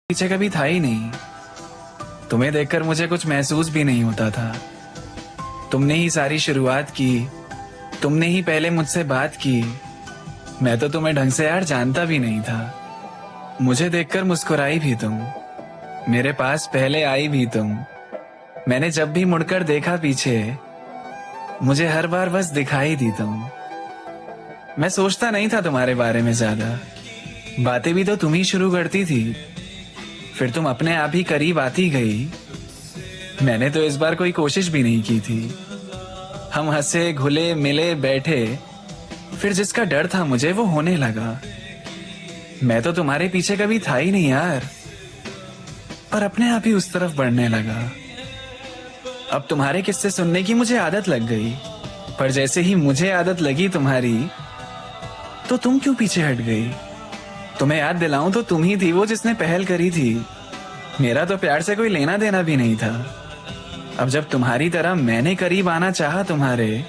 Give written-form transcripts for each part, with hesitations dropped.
पीछे कभी था ही नहीं। तुम्हें देखकर मुझे कुछ महसूस भी नहीं होता था। तुमने ही सारी शुरुआत की, तुमने ही पहले मुझसे बात की। मैं तो तुम्हें ढंग से यार जानता भी नहीं था। मुझे देखकर मुस्कुराई भी तुम, मेरे पास पहले आई भी तुम। मैंने जब भी मुड़कर देखा पीछे, मुझे हर बार बस दिखाई दी तुम। मैं सोचता नहीं था तुम्हारे बारे में ज्यादा, बातें भी तो तुम ही शुरू करती थी। फिर तुम अपने आप ही करीब आती गई। मैंने तो इस बार कोई कोशिश भी नहीं की थी। हम हंसे, घुले मिले, बैठे। फिर जिसका डर था मुझे वो होने लगा। मैं तो तुम्हारे पीछे कभी था ही नहीं यार, पर अपने आप ही उस तरफ बढ़ने लगा। अब तुम्हारे किस्से सुनने की मुझे आदत लग गई, पर जैसे ही मुझे आदत लगी तुम्हारी, तो तुम क्यों पीछे हट गई? तुम्हें याद दिलाऊं तो तुम ही थी वो जिसने पहल करी थी। मेरा तो प्यार से कोई लेना देना भी नहीं था। अब जब तुम्हारी तरह मैंने करीब आना चाहा तुम्हारे,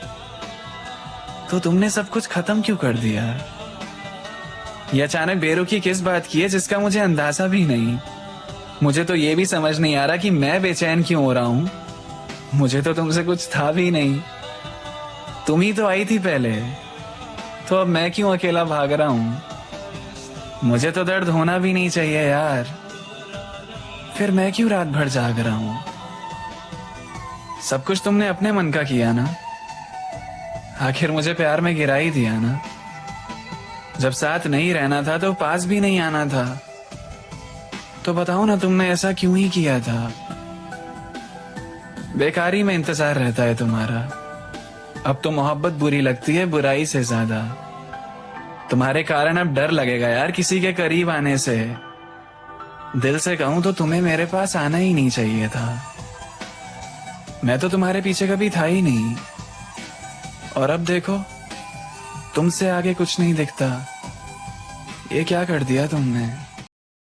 तो तुमने सब कुछ खत्म क्यों कर दिया? ये अचानक बेरुखी किस बात की है जिसका मुझे अंदाजा भी नहीं। मुझे तो ये भी समझ नहीं आ रहा कि मैं बेचैन क्यों हो रहा हूं। मुझे तो तुमसे कुछ था भी नहीं। तुम ही तो आई थी पहले, तो अब मैं क्यों अकेला भाग रहा हूं? मुझे तो दर्द होना भी नहीं चाहिए यार, फिर मैं क्यों रात भर जाग रहा हूं? सब कुछ तुमने अपने मन का किया ना, आखिर मुझे प्यार में गिरा ही दिया ना। जब साथ नहीं रहना था तो पास भी नहीं आना था। तो बताओ ना, तुमने ऐसा क्यों ही किया था? बेकारी में इंतजार रहता है तुम्हारा। अब तो मोहब्बत बुरी लगती है बुराई से ज्यादा। तुम्हारे कारण अब डर लगेगा यार किसी के करीब आने से। दिल से कहूं तो तुम्हें मेरे पास आना ही नहीं चाहिए था। मैं तो तुम्हारे पीछे कभी था ही नहीं, और अब देखो, तुमसे आगे कुछ नहीं दिखता। ये क्या कर दिया तुमने?